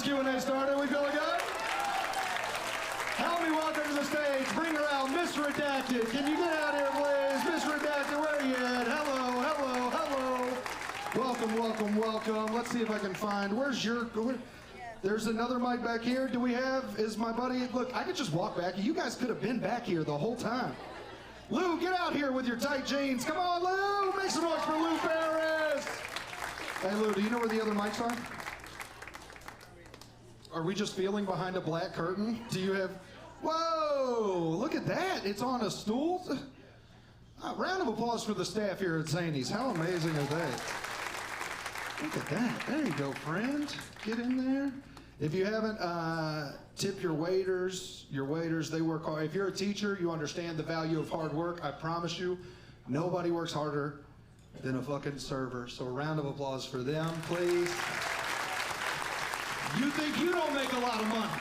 this Q&A started. We feeling good? Help me welcome to the stage. Bring her out, Miss Redacted. Can you get out here, please? Miss Redacted, where are you at? Hello, hello, hello. Welcome, welcome, welcome. Let's see if I can find, where's your, there's another mic back here. Do we have, is my buddy, look, I could just walk back. You guys could have been back here the whole time. Lou, get out here with your tight jeans. Come on, Lou. Make some noise for Lou Ferris. Hey, Lou, do you know where the other mics are? Are we just feeling behind a black curtain? Do you have... Whoa! Look at that! It's on a stool? Round of applause for the staff here at Zany's. How amazing is that? Look at that. There you go, friend. Get in there. If you haven't, tip your waiters. Your waiters, they work hard. If you're a teacher, you understand the value of hard work. I promise you, nobody works harder than a fucking server. So a round of applause for them, please. You think you don't make a lot of money.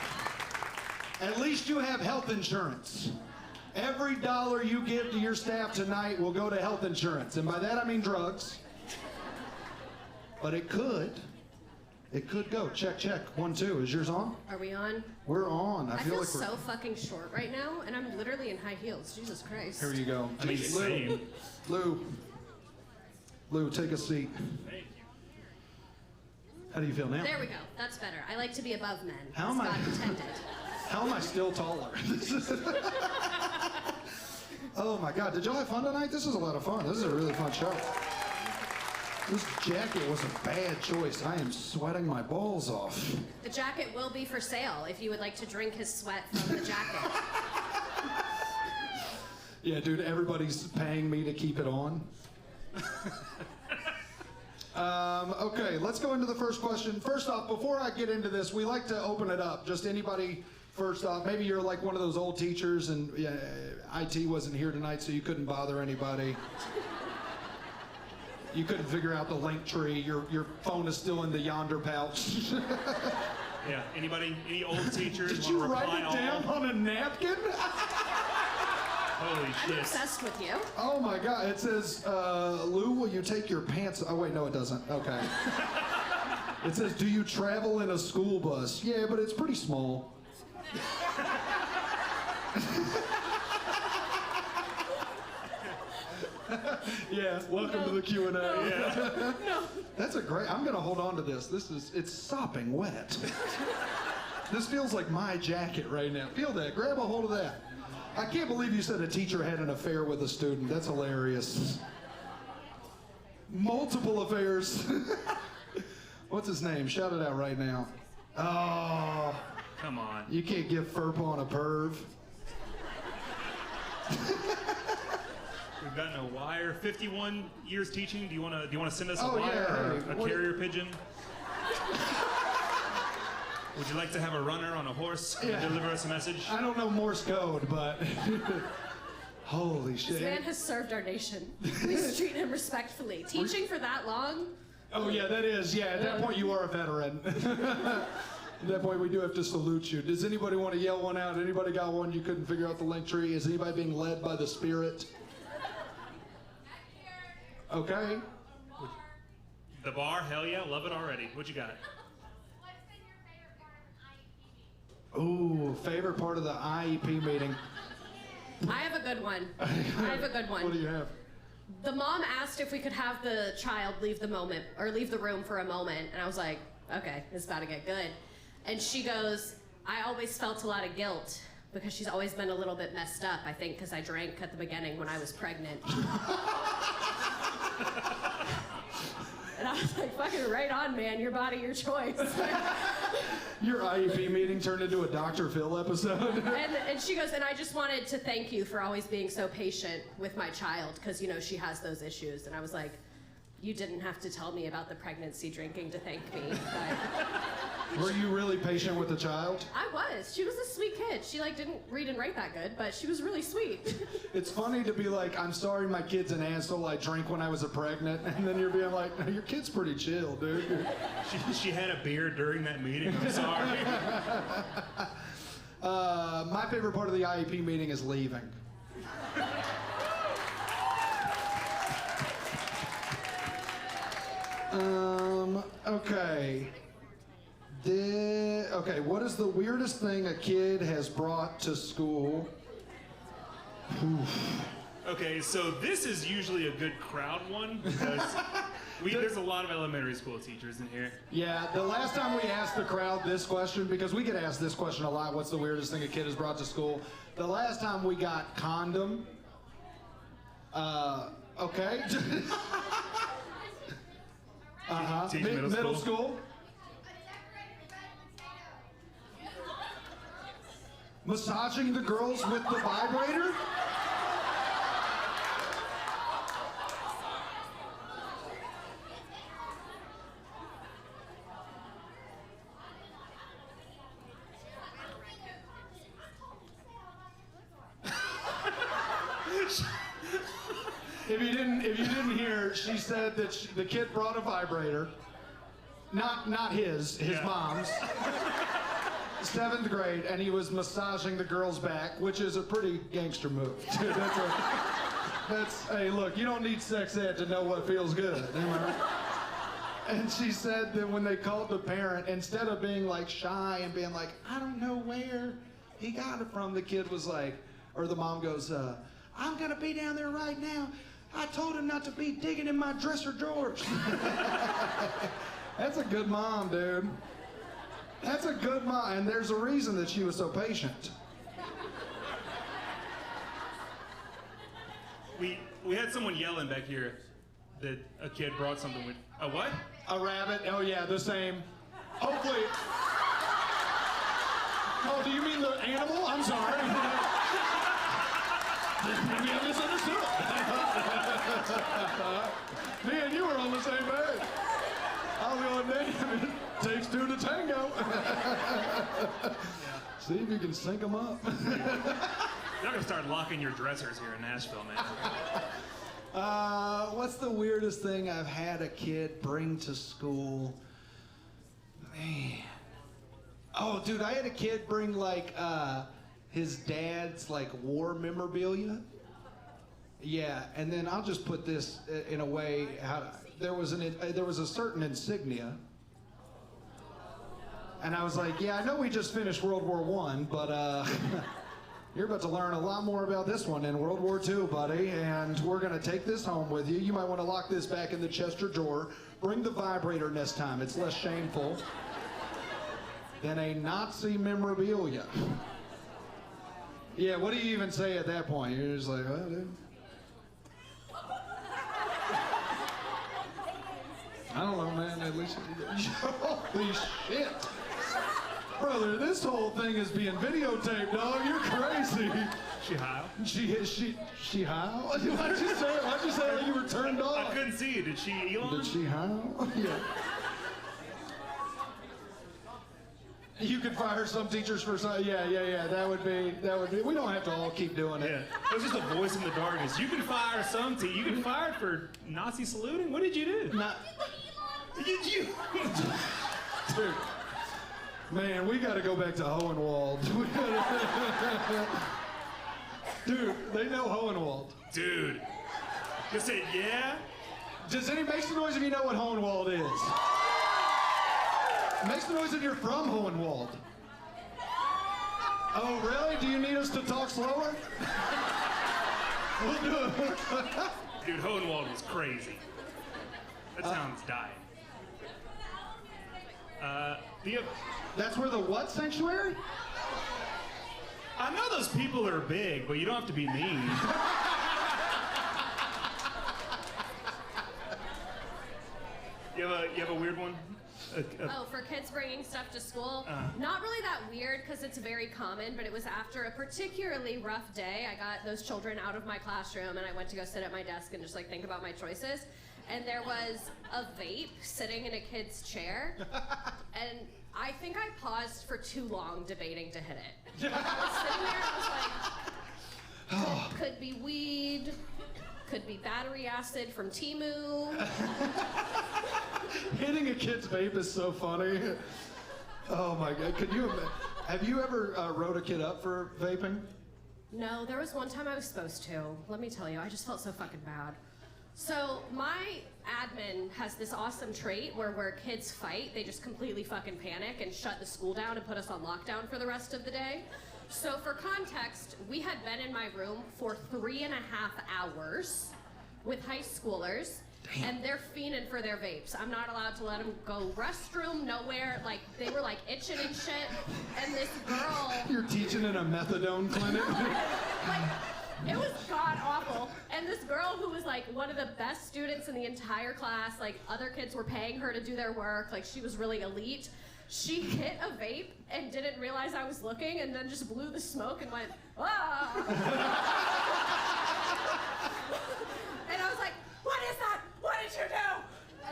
At least you have health insurance. Every dollar you give to your staff tonight will go to health insurance. And by that I mean drugs. But it could go. Check, check. 1, 2. Is yours on? Are we on? We're on. I feel like so fucking short right now, and I'm literally in high heels. Jesus Christ. Here you go. I mean, same. Lou, take a seat. Thank you. How do you feel now? There we go. That's better. I like to be above men. How as am I- God intended. How am I still taller? Oh my God, did y'all have fun tonight? This is a lot of fun. This is a really fun show. This jacket was a bad choice. I am sweating my balls off. The jacket will be for sale if you would like to drink his sweat from the jacket. Yeah, dude, everybody's paying me to keep it on. Okay, let's go into the first question. First off, before I get into this, we like to open it up. Just anybody, first off, maybe you're like one of those old teachers and IT wasn't here tonight, so you couldn't bother anybody. You couldn't figure out the link tree. Your phone is still in the yonder pouch. Yeah, anybody, any old teachers Did want you to reply write it down all? on a napkin? Holy I'm shit. obsessed with you. Oh my God, it says, Lou, will you take your pants? Oh wait, no it doesn't, okay. It says, do you travel in a school bus? Yeah, but it's pretty small. Yeah, welcome to the Q&A. Yeah. No. That's a great, I'm gonna hold on to this. It's sopping wet. This feels like my jacket right now. Feel that, grab a hold of that. I can't believe you said a teacher had an affair with a student. That's hilarious. Multiple affairs. What's his name? Shout it out right now. Oh, Come on. you can't give FERP on a perv. We've gotten a wire. 51 years teaching. Do you want to send us a Oh, yeah, wire hey, or a what- carrier pigeon? Would you like to have a runner on a horse deliver us a message? I don't know Morse code, but holy shit. This man has served our nation. Please treat him respectfully. Teaching for that long? Oh yeah, that is, yeah, at that point you are a veteran. At that point we do have to salute you. Does anybody want to yell one out? Anybody got one you couldn't figure out the link tree? Is anybody being led by the Spirit? Okay. The bar? Hell yeah, love it already. What you got? Ooh, favorite part of the IEP meeting. I have a good one. I have a good one. What do you have? The mom asked if we could have the child leave the room for a moment, and I was like, okay, it's about to get good. And she goes, I always felt a lot of guilt because she's always been a little bit messed up, I think, because I drank at the beginning when I was pregnant. And I was like, fucking right on, man, your body, your choice. Your IEP meeting turned into a Dr. Phil episode. And she goes, and I just wanted to thank you for always being so patient with my child, because, you know, she has those issues. And I was like, you didn't have to tell me about the pregnancy drinking to thank me. But Were you really patient with the child? I was. She was a sweet kid. She, like, didn't read and write that good, but she was really sweet. It's funny to be like, I'm sorry my kid's an asshole, I drank when I was pregnant, and then you're being like, no, your kid's pretty chill, dude. She had a beer during that meeting. I'm sorry. My favorite part of the IEP meeting is leaving. Okay. okay, what is the weirdest thing a kid has brought to school? Okay, so this is usually a good crowd one because there's a lot of elementary school teachers in here. Yeah, the last time we asked the crowd this question, because we get asked this question a lot, what's the weirdest thing a kid has brought to school? The last time we got condom. Okay. Teach middle school. Massaging the girls with the vibrator? If you didn't hear, she said that the kid brought a vibrator. Not his mom's. 7th grade, and he was massaging the girl's back, which is a pretty gangster move. Dude, hey, look, you don't need sex ed to know what feels good. And she said that when they called the parent, instead of being like shy and being like, I don't know where he got it from, the kid was like, or the mom goes, I'm gonna be down there right now. I told him not to be digging in my dresser drawers. That's a good mom, dude. That's a good mom, and there's a reason that she was so patient. We had someone yelling back here that a kid brought something with a what? A rabbit? Oh yeah, the same. Hopefully. Oh, do you mean the animal? I'm sorry. Maybe I misunderstood. Me and you were on the same page. I was going, damn, it takes two to tango. See if you can sync them up. You're gonna start locking your dressers here in Nashville, man. What's the weirdest thing I've had a kid bring to school? Man. Oh, dude, I had a kid bring like his dad's like war memorabilia. Yeah, and then I'll just put this in a way. There was a certain insignia, and I was like, yeah, I know we just finished World War I, but you're about to learn a lot more about this one in World War II, buddy, and we're gonna take this home with you. You might want to lock this back in the Chester drawer. Bring the vibrator next time. It's less shameful than a Nazi memorabilia. Yeah, what do you even say at that point? You're just like, oh, dude. I don't know, man. At least, holy shit, brother! This whole thing is being videotaped, dog. You're crazy. She high? She high? Why'd you say it? Why'd you say like you were turned off? I couldn't see it. Did she Elon? Did she high? Yeah. You could fire some teachers for some. Yeah. That would be. We don't have to all keep doing it. Yeah. It was just a voice in the darkness. You can fire some. You can fire it for Nazi saluting. What did you do? Did you? Dude. Man, we got to go back to Hohenwald. Dude, they know Hohenwald. Dude. You said yeah? Does anybody make some noise if you know what Hohenwald is? Make some noise if you're from Hohenwald. Oh, really? Do you need us to talk slower? We'll do it. Dude, Hohenwald was crazy. That sounds dying. That's where the what sanctuary? I know those people are big, but you don't have to be mean. You have a weird one? Oh, for kids bringing stuff to school? Not really that weird because it's very common, but it was after a particularly rough day. I got those children out of my classroom and I went to go sit at my desk and just like think about my choices. And there was a vape sitting in a kid's chair. And I think I paused for too long debating to hit it. I was sitting there and I was like, could be weed, could be battery acid from Temu. Hitting a kid's vape is so funny. Oh my God, have you ever wrote a kid up for vaping? No, there was one time I was supposed to. Let me tell you, I just felt so fucking bad. So my admin has this awesome trait where kids fight, they just completely fucking panic and shut the school down and put us on lockdown for the rest of the day. So for context, we had been in my room for 3.5 hours with high schoolers. Damn. And they're fiending for their vapes. I'm not allowed to let them go restroom, nowhere. Like, they were like itching and shit. And this girl... You're teaching in a methadone clinic? like, it was god awful. And this girl who was like one of the best students in the entire class, like other kids were paying her to do their work, like she was really elite. She hit a vape and didn't realize I was looking and then just blew the smoke and went, ah! And I was like, what is that? What did you do?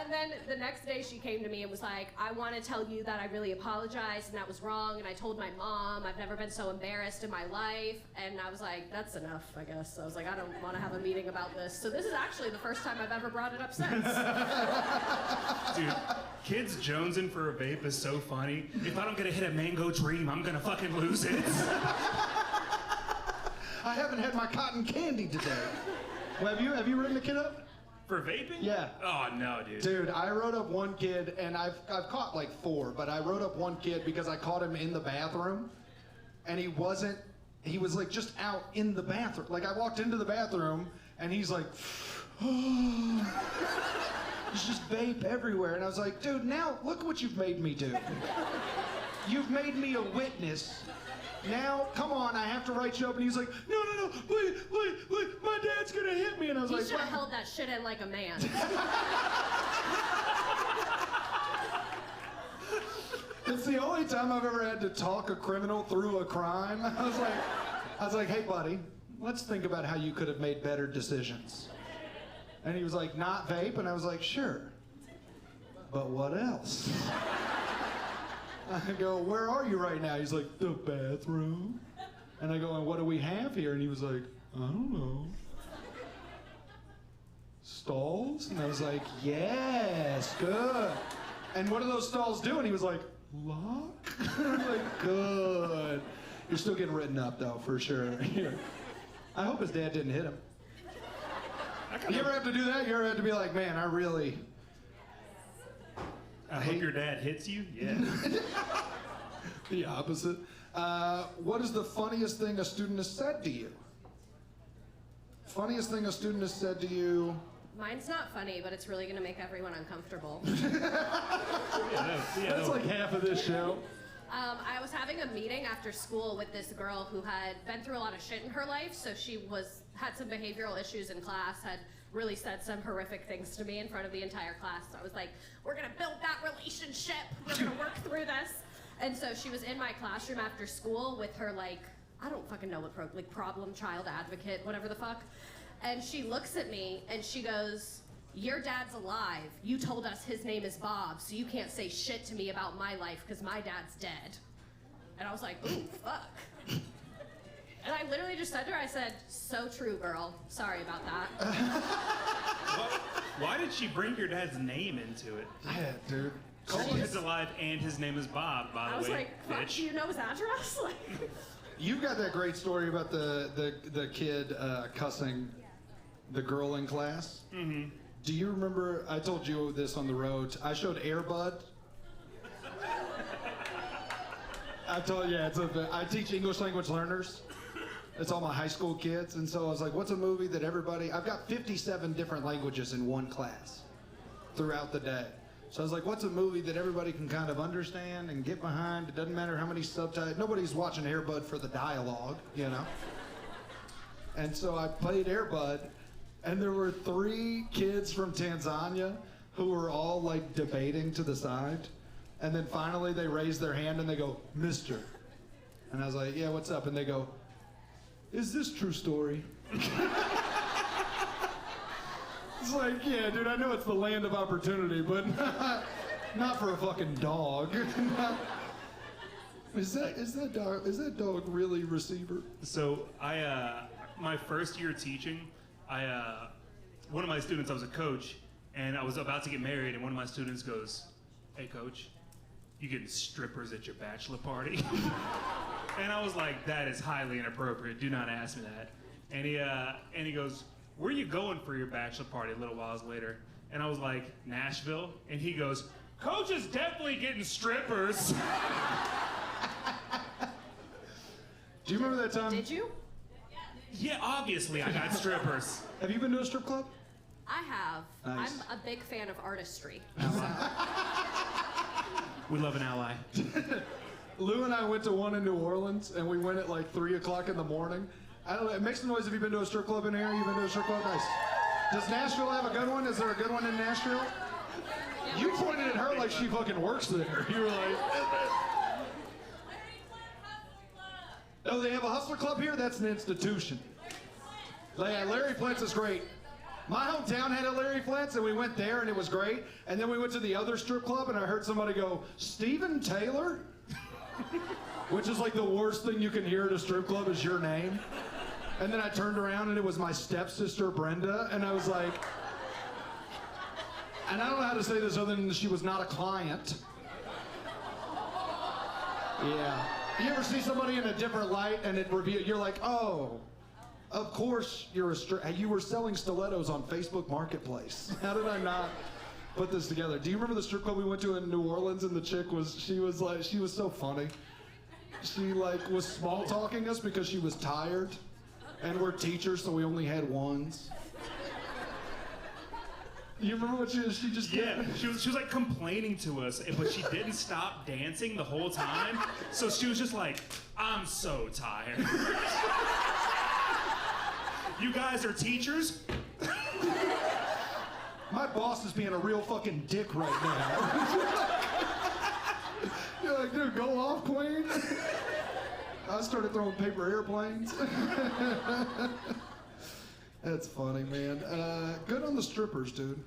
And then the next day she came to me and was like, I want to tell you that I really apologized and that was wrong. And I told my mom, I've never been so embarrassed in my life. And I was like, that's enough, I guess. I was like, I don't want to have a meeting about this. So this is actually the first time I've ever brought it up since. Dude, kids jonesing for a vape is so funny. If I don't get a hit at Mango Dream, I'm gonna fucking lose it. I haven't had my cotton candy today. Well, have you written the kid up? For vaping? Yeah. Oh, no, dude. Dude, I wrote up one kid, and I've caught like 4, but I wrote up one kid because I caught him in the bathroom, and he was like just out in the bathroom. Like I walked into the bathroom, and he's like, oh. There's just vape everywhere. And I was like, dude, now look what you've made me do. You've made me a witness. Now, come on, I have to write you up. And he's like, no, wait, my dad's gonna hit me. And I was like, you should have held that shit in like a man. It's the only time I've ever had to talk a criminal through a crime. I was like, hey, buddy, let's think about how you could have made better decisions. And he was like, not vape? And I was like, sure. But what else? I go, where are you right now? He's like, the bathroom. And I go, and what do we have here? And he was like, I don't know. Stalls? And I was like, yes, good. And what do those stalls do? And he was like, lock? I was like, good. You're still getting written up, though, for sure. I hope his dad didn't hit him. You ever have to do that? You ever have to be like, man, I hope your dad hits you? Yeah. The opposite. What is the funniest thing a student has said to you? Funniest thing a student has said to you? Mine's not funny, but it's really going to make everyone uncomfortable. That's like half of this show. I was having a meeting after school with this girl who had been through a lot of shit in her life, so she had some behavioral issues in class, had really said some horrific things to me in front of the entire class. So I was like, we're gonna build that relationship, we're gonna work through this. And so she was in my classroom after school with her like, I don't fucking know what problem child advocate, whatever the fuck. And she looks at me and she goes, your dad's alive. You told us his name is Bob, so you can't say shit to me about my life because my dad's dead. And I was like, ooh, fuck. And I literally just said to her, I said, so true, girl. Sorry about that. Why did she bring your dad's name into it? Yeah, dude. Your dad's alive and his name is Bob, by the way. I was like, fuck, do you know his address? You've got that great story about the kid cussing the girl in class. Mm-hmm. Do you remember, I told you this on the road, I showed Air Bud. I told you, I teach English language learners. It's all my high school kids. And so I was like, what's a movie that I've got 57 different languages in one class throughout the day. So I was like, what's a movie that everybody can kind of understand and get behind? It doesn't matter how many subtitles, nobody's watching Air Bud for the dialogue, you know? And so I played Air Bud. And there were 3 kids from Tanzania who were all like debating to the side. And then finally they raised their hand and they go, Mister. And I was like, yeah, what's up? And they go, is this true story? It's like, yeah, dude, I know it's the land of opportunity, but not for a fucking dog. Is that dog really receiver? So my first year teaching, one of my students, I was a coach, and I was about to get married, and one of my students goes, hey, coach, you getting strippers at your bachelor party? And I was like, that is highly inappropriate. Do not ask me that. And he goes, where are you going for your bachelor party a little while later? And I was like, Nashville. And he goes, Coach is definitely getting strippers. Do you remember that time? Did you? Yeah, obviously I got strippers. Have you been to a strip club? I have. Nice. I'm a big fan of artistry. We love an ally. Lou and I went to one in New Orleans, and we went at like 3 o'clock in the morning. I don't know, make some noise if you've been to a strip club in here. You've been to a strip club? Nice. Does Nashville have a good one? Is there a good one in Nashville? You pointed at her like she fucking works there. You were like... Oh, they have a hustler club here? That's an institution. Yeah, Larry Flint's is great. My hometown had a Larry Flint's, and we went there, and it was great. And then we went to the other strip club, and I heard somebody go, Stephen Taylor? Which is like the worst thing you can hear at a strip club is your name. And then I turned around, and it was my stepsister, Brenda, and I was like... And I don't know how to say this other than she was not a client. Yeah. You ever see somebody in a different light, and it reveal you're like, oh... Of course, you were selling stilettos on Facebook Marketplace. How did I not put this together? Do you remember the strip club we went to in New Orleans, and the chick was so funny. She was small talking us because she was tired, and we're teachers, so we only had ones. You remember what she just Yeah, she was like complaining to us, but she didn't stop dancing the whole time. So she was just like, I'm so tired. You guys are teachers? My boss is being a real fucking dick right now. You're like, dude, go off, queen. I started throwing paper airplanes. That's funny, man. Good on the strippers, dude.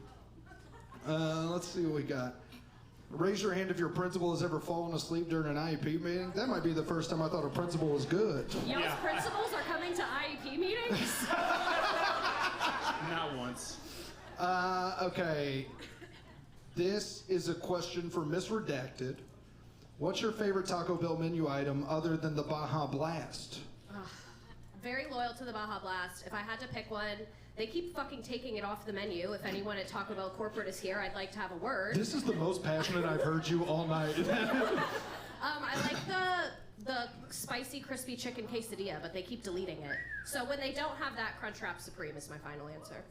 Let's see what we got. Raise your hand if your principal has ever fallen asleep during an IEP meeting. That might be the first time I thought a principal was good. Y'all's principals are coming to IEP meetings? Not once. Okay. This is a question for Miss Redacted. What's your favorite Taco Bell menu item other than the Baja Blast? Very loyal to the Baja Blast. If I had to pick one, they keep fucking taking it off the menu. If anyone at Taco Bell corporate is here, I'd like to have a word. This is the most passionate I've heard you all night. I like the spicy crispy chicken quesadilla, but they keep deleting it. So when they don't have that, Crunchwrap Supreme is my final answer.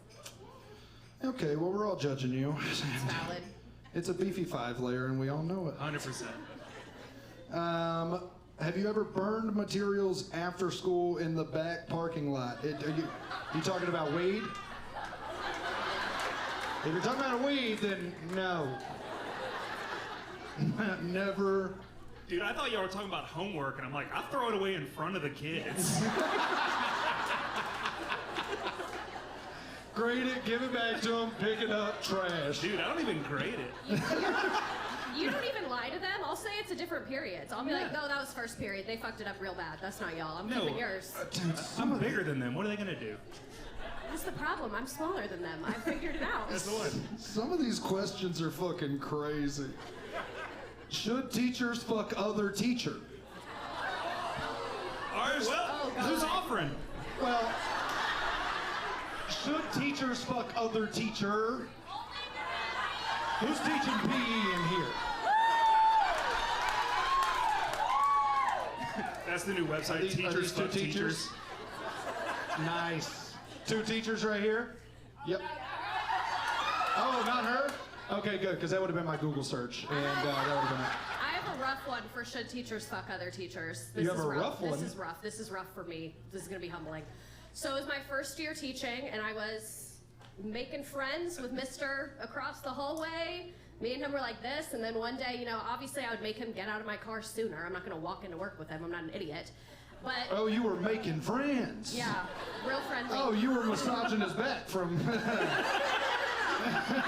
Okay, well, we're all judging you. It's valid. It's a beefy 5-layer, and we all know it. 100%. Have you ever burned materials after school in the back parking lot? Are you talking about weed? If you're talking about weed, then no. Never. Dude, I thought y'all were talking about homework, and I'm like, I'll throw it away in front of the kids. Grade it, give it back to them, pick it up, trash. Dude, I don't even grade it. You don't even lie to them. I'll say it's a different period. So I'll be like, no, that was first period. They fucked it up real bad. That's not y'all. I'm keeping yours. Dude, I'm bigger than them. What are they gonna do? That's the problem. I'm smaller than them. I figured it out. That's the one. some of these questions are fucking crazy. Should teachers fuck other teacher? Ours? Well, who's offering? Well, should teachers fuck other teacher? Who's teaching PE in here? That's the new website. Teachers fuck teachers. Nice. 2 teachers right here? Yep. Oh, not her? Okay, good, because that would have been my Google search, and that would have been it. I have a rough one for should teachers fuck other teachers. This You have is a rough one? This is rough. This is rough for me. This is going to be humbling. So it was my first year teaching, and I was making friends with Mr. across the hallway. Me and him were like this, and then one day, obviously I would make him get out of my car sooner. I'm not going to walk into work with him. I'm not an idiot. But Oh, you were making friends. yeah, real friendly. Oh, you were massaging his back from... I'm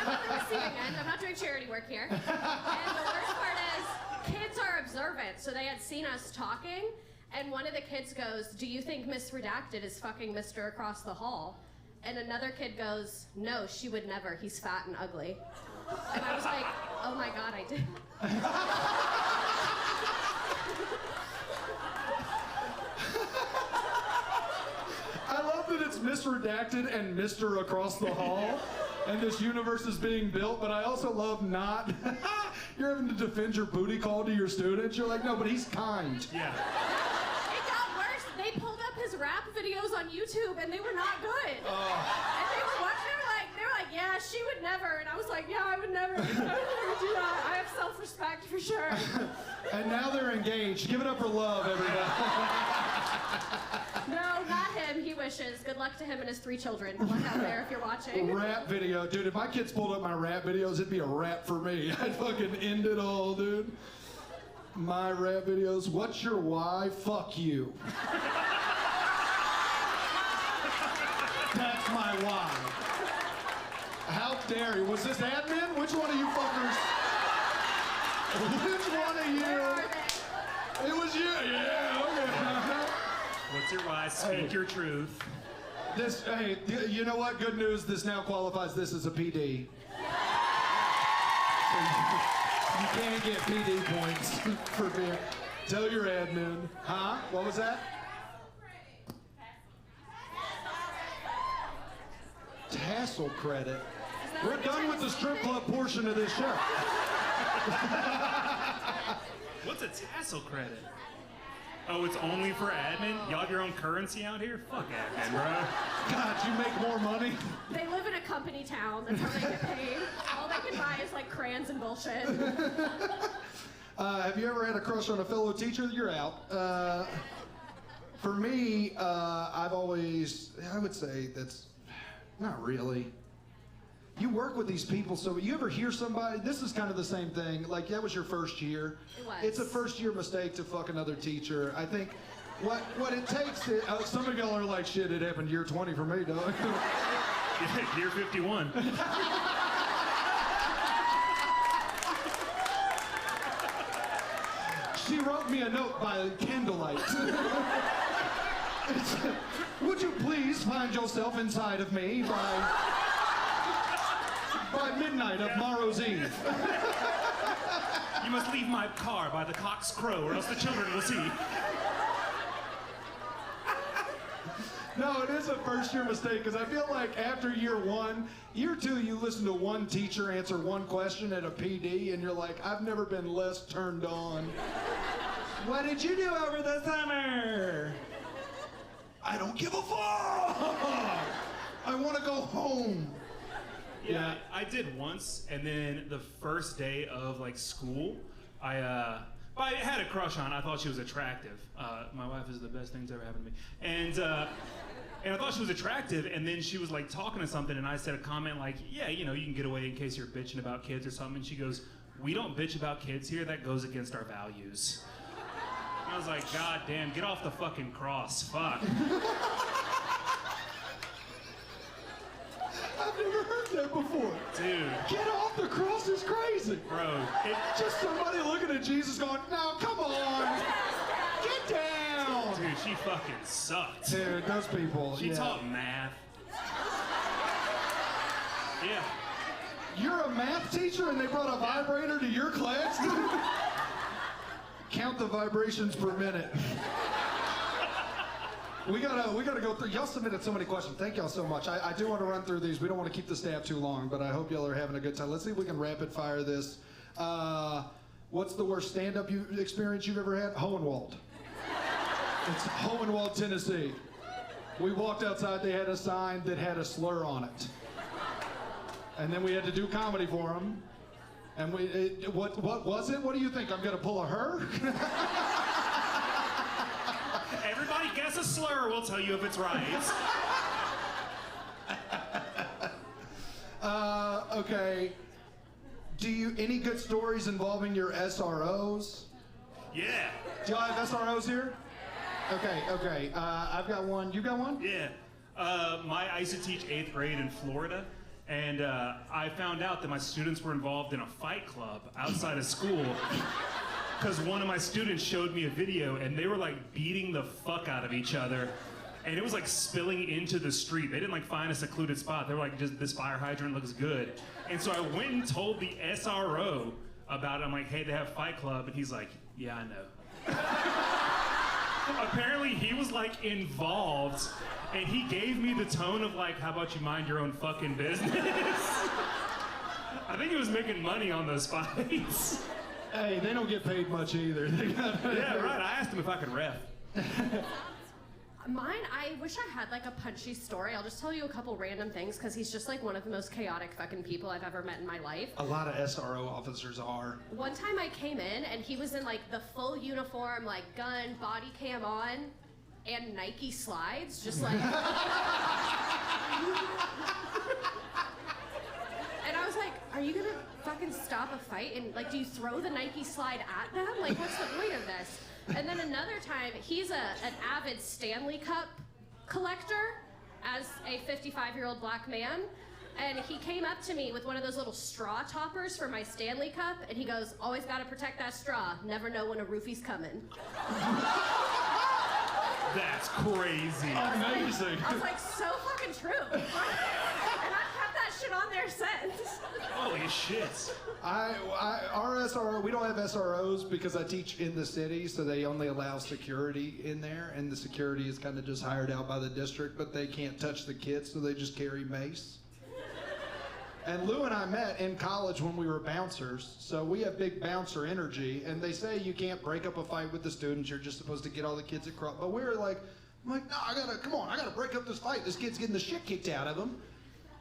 on the receiving end. I'm not doing charity work here. And the worst part is, kids are observant, so they had seen us talking, and one of the kids goes, "Do you think Miss Redacted is fucking Mr. across the hall?" And another kid goes, "No, she would never. He's fat and ugly." And I was like, oh my God, I did. I love that it's Miss Miss Redacted and Mr. Across the Hall, and this universe is being built, but I also love not, you're having to defend your booty call to your students. You're like, no, but he's kind. Yeah. It got worse. They pulled up his rap videos on YouTube, and they were not good. And they were watching. They were like, yeah, she would never. And I was like, yeah, I would never do that. I have self-respect for sure. And now they're engaged. Give it up for love, everybody. No, not him. He wishes. Good luck to him and his 3 children. Good luck out there if you're watching. Rap video. Dude, if my kids pulled up my rap videos, it'd be a rap for me. I'd fucking end it all, dude. My rap videos. What's your why? Fuck you. That's my why. How dare you? Was this admin? Which one of you fuckers? Which one of you? Where are they? It was you. Yeah, okay. What's your why? Speak your truth. This, hey, you know what? Good news. This now qualifies this as a PD. So you can't get PD points for being. Tell your admin. Huh? What was that? Tassel credit. We're done with the strip club portion of this show. What's a tassel credit? Oh, it's only for admin? Y'all have your own currency out here? Fuck admin, bro. God, you make more money? They live in a company town. That's how they get paid. All they can buy is like crayons and bullshit. Have you ever had a crush on a fellow teacher? You're out. For me, I would say that's not really. You work with these people, so you ever hear somebody, this is kind of the same thing, like that was your first year. It was. It's a first year mistake to fuck another teacher. I think what it takes, some of y'all are like, shit, it happened year 20 for me, dog. Yeah, year 51. She wrote me a note by candlelight. Would you please find yourself inside of me by midnight of Morrow's Eve? You must leave my car by the cock's crow, or else the children will see. No, it is a first year mistake, because I feel like after year 1, year 2, you listen to one teacher answer one question at a PD, and you're like, I've never been less turned on. What did you do over the summer? I don't give a fuck! I want to go home. Yeah, I did once, and then the first day of like school, I had a crush on. I thought she was attractive. My wife is the best thing that's ever happened to me, and I thought she was attractive. And then she was like talking to something, and I said a comment like, "Yeah, you know, you can get away in case you're bitching about kids or something." And she goes, "We don't bitch about kids here. That goes against our values." And I was like, "God damn, get off the fucking cross, fuck." I've never heard that before. Dude. Get off the cross is crazy. Bro. Just somebody looking at Jesus going, no, come on. Get down. Dude, she fucking sucked. Dude, those people, She taught math. Yeah. You're a math teacher and they brought a vibrator to your class? Count the vibrations per minute. We gotta go through. Y'all submitted so many questions. Thank y'all so much. I do want to run through these. We don't want to keep the staff too long, but I hope y'all are having a good time. Let's see if we can rapid fire this. What's the worst stand-up experience you've ever had? Hohenwald. It's Hohenwald, Tennessee. We walked outside. They had a sign that had a slur on it, and then we had to do comedy for them. And what was it? What do you think? I'm gonna pull a her? Everybody guess a slur, we'll tell you if it's right. Okay. Any good stories involving your SROs? Yeah. Do y'all have SROs here? Okay. I've got one. You got one? Yeah. I used to teach 8th grade in Florida, and I found out that my students were involved in a fight club outside of school. Because one of my students showed me a video and they were like beating the fuck out of each other, and it was like spilling into the street. They didn't like find a secluded spot. They were like, just this fire hydrant looks good. And so I went and told the SRO about it. I'm like, hey, they have fight club, and he's like, yeah, I know. apparently he was like involved, and he gave me the tone of like, how about you mind your own fucking business? I think he was making money on those fights. Hey, they don't get paid much either. Yeah, right. I asked him if I could ref. Mine, I wish I had like a punchy story. I'll just tell you a couple random things because he's just like one of the most chaotic fucking people I've ever met in my life. A lot of SRO officers are. One time I came in and he was in like the full uniform, like gun, body cam on, and Nike slides, just like. And I was like, are you gonna fucking stop a fight? And like, do you throw the Nike slide at them? Like, what's the point of this? And then another time, he's an avid Stanley Cup collector as a 55-year-old black man. And he came up to me with one of those little straw toppers for my Stanley Cup. And he goes, always gotta protect that straw. Never know when a roofie's coming. That's crazy. Amazing. I was like, so fucking true. And I've kept that shit on there since. Holy shit. Our SRO, we don't have SROs because I teach in the city, so they only allow security in there, and the security is kind of just hired out by the district, but they can't touch the kids, so they just carry mace. And Lou and I met in college when we were bouncers, so we have big bouncer energy, and they say you can't break up a fight with the students, you're just supposed to get all the kids across. But we were like, no, I gotta break up this fight. This kid's getting the shit kicked out of him.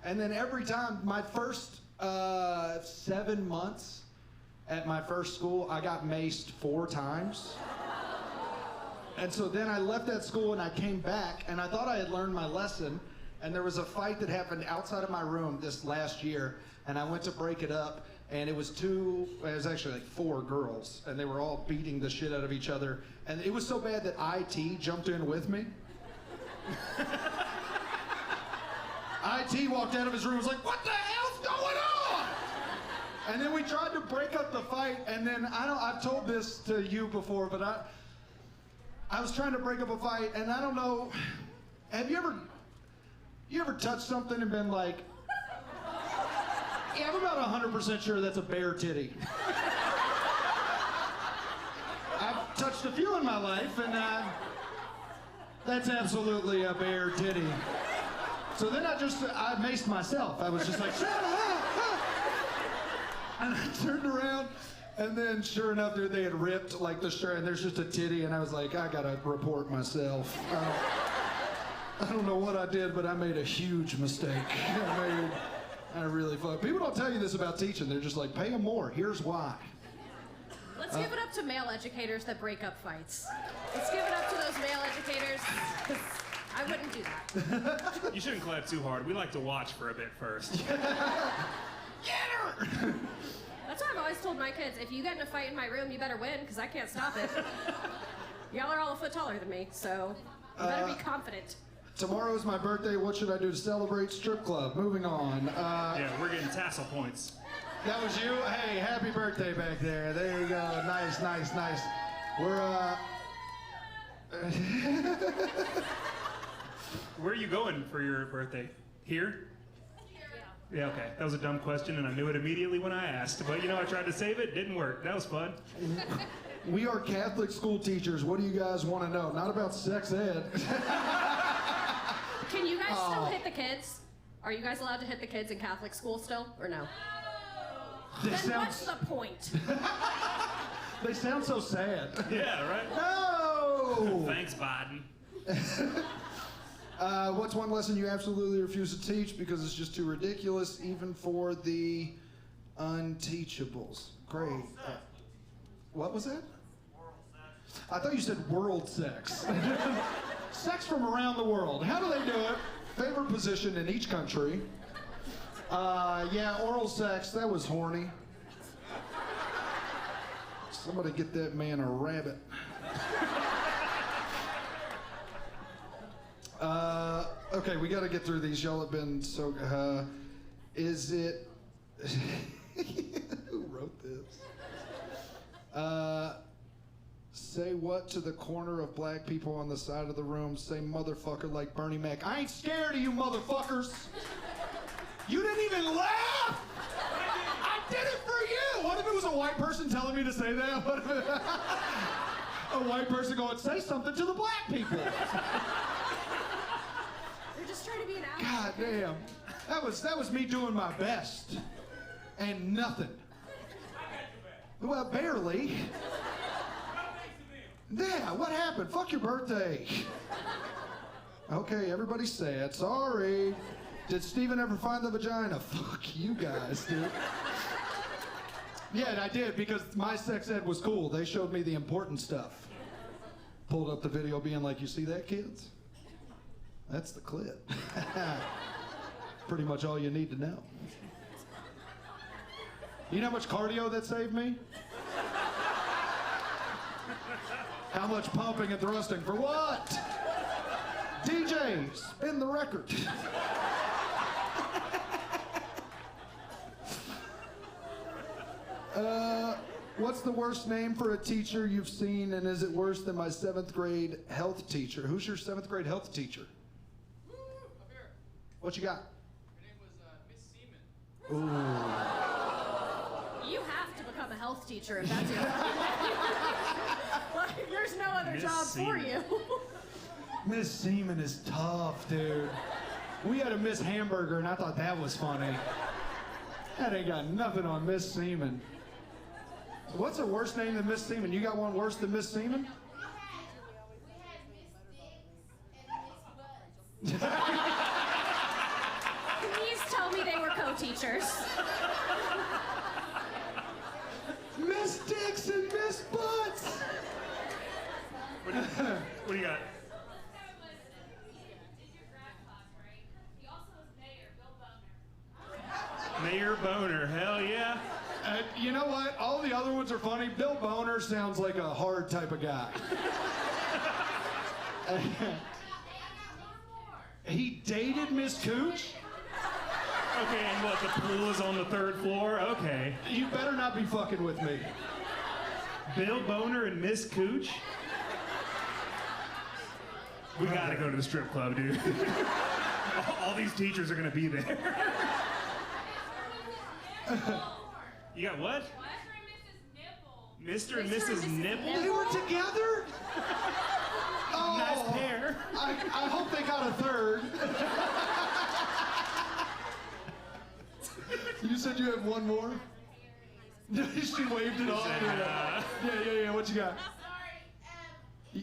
And then every time, my first 7 months at my first school, I got maced 4 times. And so then I left that school and I came back, and I thought I had learned my lesson. And there was a fight that happened outside of my room this last year, and I went to break it up, and it was actually like 4 girls, and they were all beating the shit out of each other. And it was so bad that IT jumped in with me. IT walked out of his room and was like, what the hell's going on? And then we tried to break up the fight, and then I've told this to you before, but I was trying to break up a fight, and I don't know, have you ever touched something and been like, yeah, I'm about 100% sure that's a bare titty. I've touched a few in my life, and that's absolutely a bare titty. So then I maced myself. I was just like, shut up! And I turned around, and then sure enough, they had ripped like the shirt, and there's just a titty, and I was like, I gotta report myself. I don't know what I did, but I made a huge mistake. I really fucked. People don't tell you this about teaching. They're just like, pay them more. Here's why. Let's give it up to male educators that break up fights. Let's give it up to those male educators, because I wouldn't do that. You shouldn't clap too hard. We like to watch for a bit first. Get her! That's why I've always told my kids, if you get in a fight in my room, you better win, because I can't stop it. Y'all are all a foot taller than me, so you better be confident. Tomorrow is my birthday. What should I do to celebrate? Strip club. Moving on. Yeah, we're getting tassel points. That was you? Hey, happy birthday back there. There you go. Nice, nice, nice. We're, Where are you going for your birthday? Here? Yeah, okay. That was a dumb question, and I knew it immediately when I asked. But, I tried to save it. Didn't work. That was fun. We are Catholic school teachers. What do you guys want to know? Not about sex ed. Can you guys still hit the kids? Are you guys allowed to hit the kids in Catholic school still, or no? Then what's the point? They sound so sad. Yeah, right? No! Thanks, Biden. What's one lesson you absolutely refuse to teach because it's just too ridiculous, even for the Unteachables? Great. What was that? I thought you said world sex. Sex from around the world. How do they do it? Favorite position in each country. Yeah, oral sex, that was horny. Somebody get that man a rabbit. Okay, we gotta get through these. Y'all have been so, is it, who wrote this? Say what to the corner of black people on the side of the room? Say motherfucker like Bernie Mac. I ain't scared of you motherfuckers. You didn't even laugh. I did it for you. What if it was a white person telling me to say that? a white person going, say something to the black people. They're just trying to be an ally. God damn. That was me doing my best. And nothing. Well, barely. Yeah, what happened? Fuck your birthday. Okay, everybody's sad. Sorry. Did Steven ever find the vagina? Fuck you guys, dude. Yeah, I did, because my sex ed was cool. They showed me the important stuff. Pulled up the video being like, you see that, kids? That's the clip. Pretty much all you need to know. You know how much cardio that saved me? How much pumping and thrusting for what? DJ, spin the record. What's the worst name for a teacher you've seen, and is it worse than my 7th grade health teacher? Who's your 7th grade health teacher? Up here. What you got? Her name was Miss Seaman. Ooh. You have to become a health teacher if that's your like, there's no other Miss job for Seaman. you. Miss Seaman is tough, dude. We had a Miss Hamburger, and I thought that was funny. That ain't got nothing on Miss Seaman. What's a worse name than Miss Seaman? You got one worse than Miss Seaman? We had Miss Dix and Miss Butt. Please tell me they were co-teachers. Miss Dix and Miss Butts. What do you got? Mayor Boner, hell yeah. You know what? All the other ones are funny. Bill Boner sounds like a hard type of guy. He dated Miss Cooch? Okay, and what, the pool is on the 3rd floor? Okay. You better not be fucking with me. Bill Boner and Miss Cooch? We gotta go to the strip club, dude. All these teachers are gonna be there. You got what? Mr. and Mrs. Nipple? They were together? Oh, Nice pair. I hope they got a 3rd. You said you had one more? She waved it off. Yeah. What you got? Sorry, I'm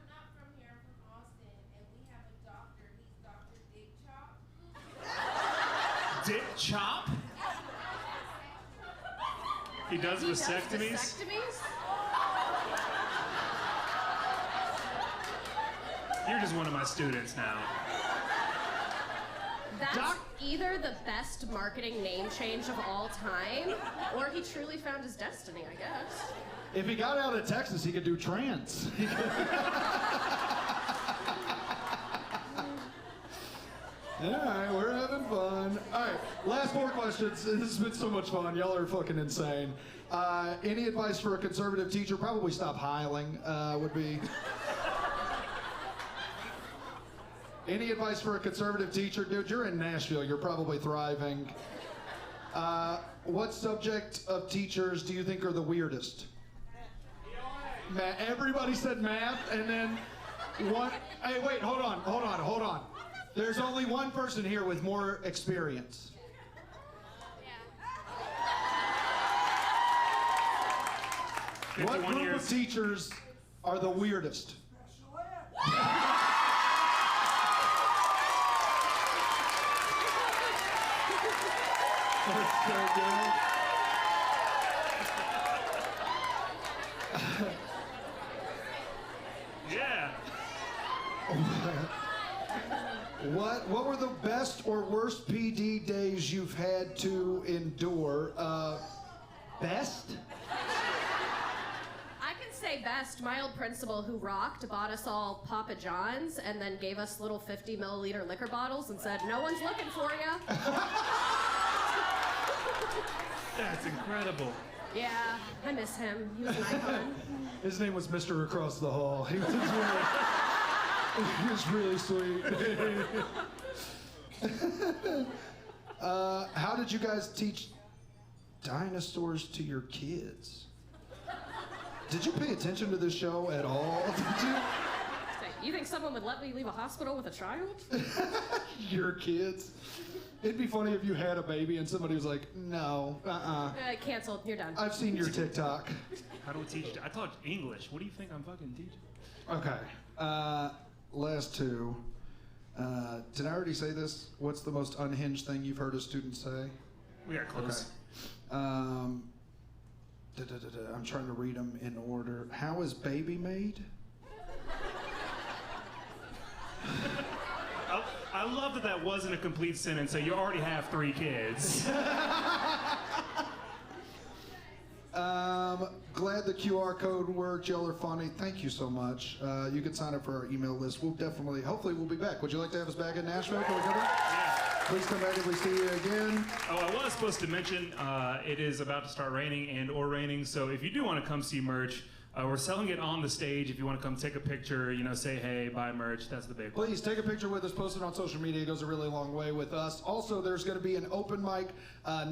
not from here. I'm from Austin, and we have a doctor. He's Dr. Dick Chop. Dick Chop? He does vasectomies? Vasectomies? You're just one of my students now. That's either the best marketing name change of all time, or he truly found his destiny, I guess. If he got out of Texas, he could do trans. All right, we're having fun. All right, last 4 questions. This has been so much fun. Y'all are fucking insane. Any advice for a conservative teacher? Probably stop hiling would be. Any advice for a conservative teacher? Dude, you're in Nashville. You're probably thriving. What subject of teachers do you think are the weirdest? Everybody said math, and then one. Hey, wait, hold on. There's only one person here with more experience. What 51 group years. of teachers are the weirdest? That's so good. Yeah. What were the best or worst PD days you've had to endure? Best? I can say best. My old principal, who rocked, bought us all Papa John's and then gave us little 50 milliliter liquor bottles and said, "No one's looking for you." That's incredible. Yeah, I miss him. He was an icon. His name was Mr. Across the Hall. He was really sweet. How did you guys teach dinosaurs to your kids? Did you pay attention to this show at all? Did you? You think someone would let me leave a hospital with a child? Your kids? It'd be funny if you had a baby and somebody was like, no, Canceled. You're done. I've seen your TikTok. How do I teach? I taught English. What do you think I'm fucking teaching? Okay. Last two. Did I already say this? What's the most unhinged thing you've heard a student say? We got close. Okay. I'm trying to read them in order. How is baby made? I love that that wasn't a complete sentence, so you already have 3 kids. Glad the QR code worked. Y'all are funny. Thank you so much. You can sign up for our email list. We'll definitely, hopefully we'll be back. Would you like to have us back in Nashville? Can we come back? Yeah. Please come back if we see you again. Oh, I was supposed to mention it is about to start raining and/or raining, so if you do want to come see merch, we're selling it on the stage. If you want to come take a picture, say hey, buy merch. That's the big one. Please take a picture with us, post it on social media. It goes a really long way with us. Also, there's going to be an open mic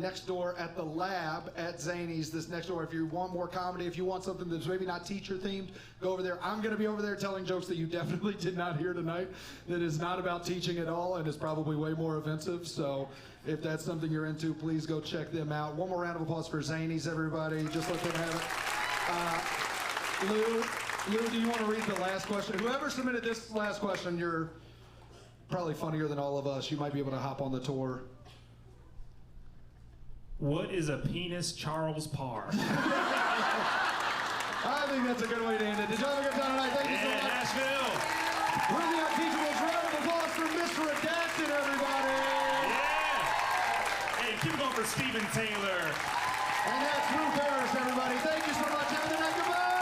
next door at the lab at Zany's this next door. If you want more comedy, if you want something that's maybe not teacher themed, go over there. I'm going to be over there telling jokes that you definitely did not hear tonight that is not about teaching at all and is probably way more offensive. So if that's something you're into, please go check them out. One more round of applause for Zany's, everybody. Just let them have it. Lou, do you want to read the last question? Whoever submitted this last question, you're probably funnier than all of us. You might be able to hop on the tour. What is a penis Charles Parr? I think that's a good way to end it. Did y'all have a good time tonight? Thank you so much. Nashville! We're the Unteachables. Round of applause for Mr. Redacted, everybody. Yeah! Hey, keep it going for Steven Taylor. And that's Drew Paris, everybody. Thank you so much. Have a good night. Goodbye.